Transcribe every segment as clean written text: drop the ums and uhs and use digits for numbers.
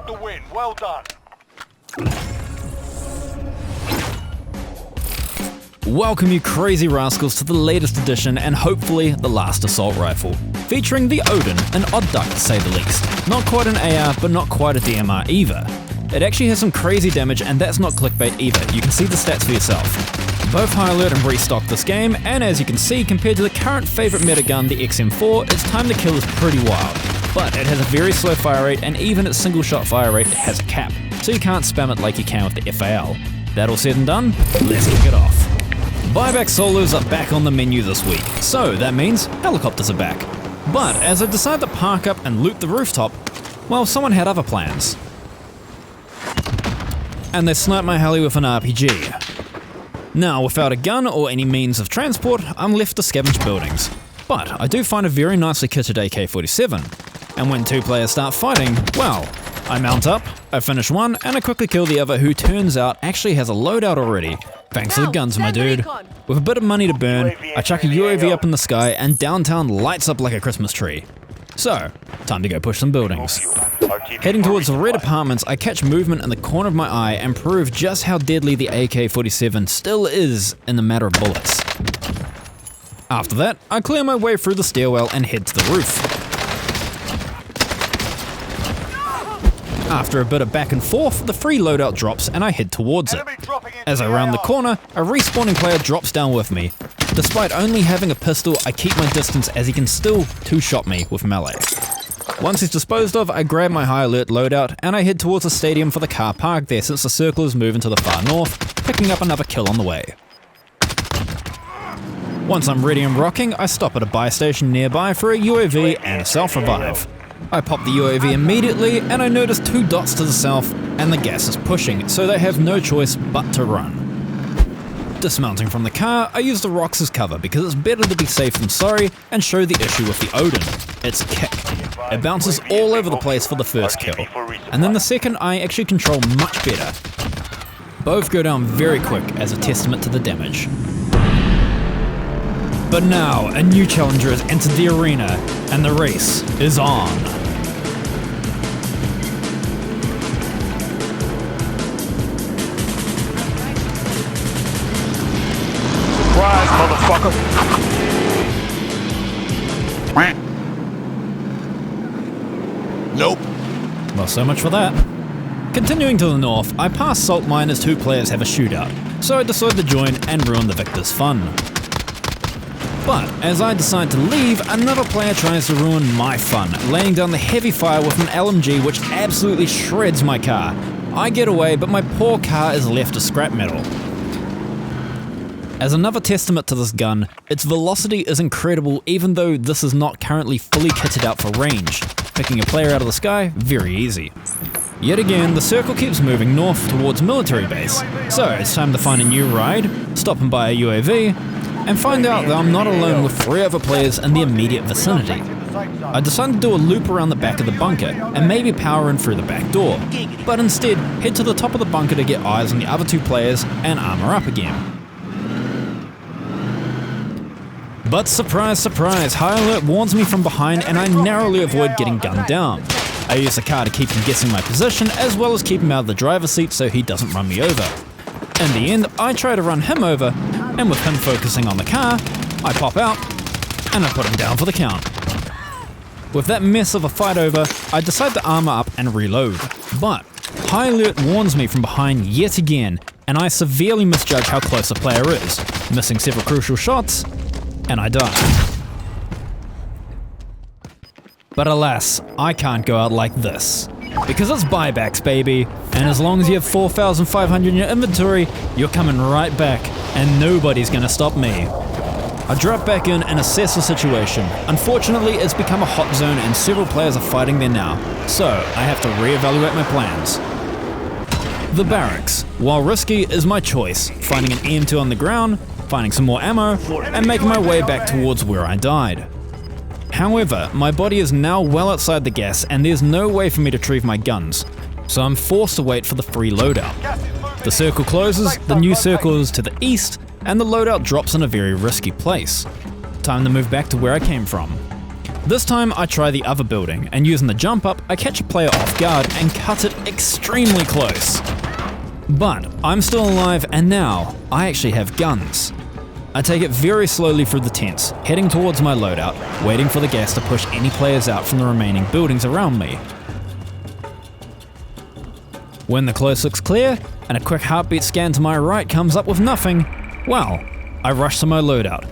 the win. Well done. Welcome you crazy rascals to the latest edition and hopefully the last assault rifle. Featuring the Oden, an odd duck to say the least. Not quite an AR, but not quite a DMR either. It actually has some crazy damage and that's not clickbait either, you can see the stats for yourself. Both high alert and restocked this game, and as you can see, compared to the current favourite meta gun, the XM4, its time to kill is pretty wild. But it has a very slow fire rate, and even its single shot fire rate has a cap, so you can't spam it like you can with the FAL. That all said and done, let's kick it off. Buyback solos are back on the menu this week, so that means helicopters are back. But as I decided to park up and loot the rooftop, well, someone had other plans. And they sniped my heli with an RPG. Now, without a gun or any means of transport, I'm left to scavenge buildings. But I do find a very nicely kitted AK-47. And when two players start fighting, well, I mount up, I finish one, and I quickly kill the other who turns out actually has a loadout already. Thanks to the guns, my dude. With a bit of money to burn, I chuck a UAV up in the sky and downtown lights up like a Christmas tree. So, time to go push some buildings. Heading towards the red apartments, I catch movement in the corner of my eye and prove just how deadly the AK-47 still is in the matter of bullets. After that, I clear my way through the stairwell and head to the roof. After a bit of back and forth, the free loadout drops and I head towards it. As I round the corner, a respawning player drops down with me. Despite only having a pistol, I keep my distance as he can still two-shot me with melee. Once he's disposed of, I grab my high alert loadout and I head towards the stadium for the car park there since the circle is moving to the far north, picking up another kill on the way. Once I'm ready and rocking, I stop at a buy station nearby for a UAV and a self-revive. I pop the UAV immediately and I notice two dots to the south and the gas is pushing, so they have no choice but to run. Dismounting from the car, I use the rocks as cover because it's better to be safe than sorry and show the issue with the Oden. It's kick. It bounces all over the place for the first kill, and then the second I actually control much better. Both go down very quick as a testament to the damage. But now, a new challenger has entered the arena, and the race is on. Surprise, motherfucker. Nope. Well, so much for that. Continuing to the north, I pass salt mine as two players have a shootout, so I decide to join and ruin the victor's fun. But as I decide to leave, another player tries to ruin my fun, laying down the heavy fire with an LMG which absolutely shreds my car. I get away, but my poor car is left as scrap metal. As another testament to this gun, its velocity is incredible even though this is not currently fully kitted out for range. Picking a player out of the sky, very easy. Yet again, the circle keeps moving north towards military base, so it's time to find a new ride, stop and buy a UAV, and find out that I'm not alone with 3 other players in the immediate vicinity. I decided to do a loop around the back of the bunker and maybe power in through the back door, but instead head to the top of the bunker to get eyes on the other 2 players and armor up again. But surprise, surprise, high alert warns me from behind and I narrowly avoid getting gunned down. I use the car to keep him guessing my position as well as keep him out of the driver's seat so he doesn't run me over. In the end, I try to run him over, and with him focusing on the car, I pop out and I put him down for the count. With that mess of a fight over, I decide to armor up and reload. But high alert warns me from behind yet again, and I severely misjudge how close the player is, missing several crucial shots, and I die. But alas, I can't go out like this. Because it's buybacks, baby, and as long as you have 4,500 in your inventory, you're coming right back, and nobody's gonna stop me. I drop back in and assess the situation. Unfortunately, it's become a hot zone and several players are fighting there now, so I have to reevaluate my plans. The barracks, while risky, is my choice, finding an EM2 on the ground, finding some more ammo, and making my way back towards where I died. However, my body is now well outside the gas and there's no way for me to retrieve my guns, so I'm forced to wait for the free loadout. The circle closes, the new circle is to the east, and the loadout drops in a very risky place. Time to move back to where I came from. This time I try the other building, and using the jump up, I catch a player off guard and cut it extremely close. But I'm still alive, and now I actually have guns. I take it very slowly through the tents, heading towards my loadout, waiting for the gas to push any players out from the remaining buildings around me. When the close looks clear, and a quick heartbeat scan to my right comes up with nothing, well, I rush to my loadout.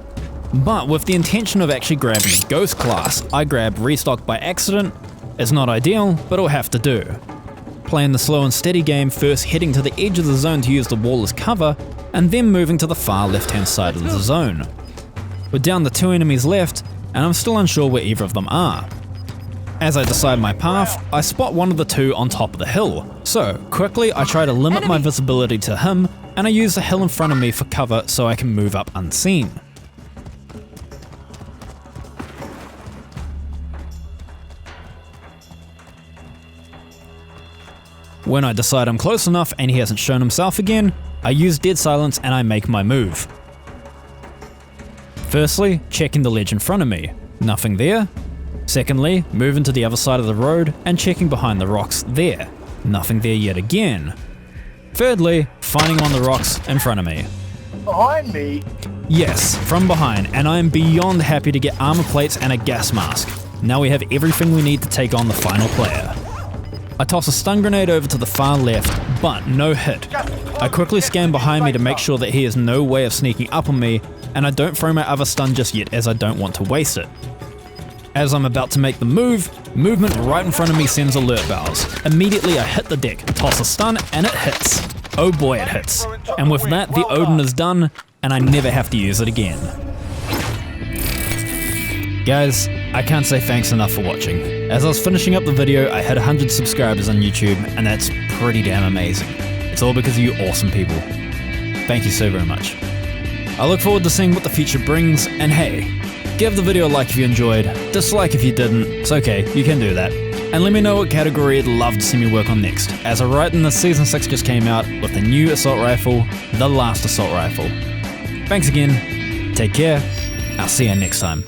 But with the intention of actually grabbing a ghost class, I grab restock by accident. It's not ideal, but it'll have to do. Playing the slow and steady game, first heading to the edge of the zone to use the wall as cover, and then moving to the far left-hand side of the zone. We're down to 2 enemies left, and I'm still unsure where either of them are. As I decide my path, I spot one of the 2 on top of the hill. So, quickly I try to limit my visibility to him, and I use the hill in front of me for cover so I can move up unseen. When I decide I'm close enough and he hasn't shown himself again, I use dead silence and I make my move. Firstly, checking the ledge in front of me. Nothing there. Secondly, moving to the other side of the road and checking behind the rocks there. Nothing there yet again. Thirdly, finding on the rocks in front of me. Behind me? Yes, from behind, and I am beyond happy to get armor plates and a gas mask. Now we have everything we need to take on the final player. I toss a stun grenade over to the far left, but no hit. I quickly scan behind me to make sure that he has no way of sneaking up on me, and I don't throw my other stun just yet as I don't want to waste it. As I'm about to make the move, movement right in front of me sends alert bells. Immediately I hit the deck, toss a stun, and it hits. Oh boy, it hits. And with that, the Oden is done, and I never have to use it again. Guys, I can't say thanks enough for watching. As I was finishing up the video, I had 100 subscribers on YouTube, and that's pretty damn amazing. It's all because of you awesome people. Thank you so very much. I look forward to seeing what the future brings, and hey, give the video a like if you enjoyed, dislike if you didn't, it's okay, you can do that. And let me know what category you'd love to see me work on next, as of right now Season 6 just came out with the new assault rifle, the last assault rifle. Thanks again, take care, I'll see you next time.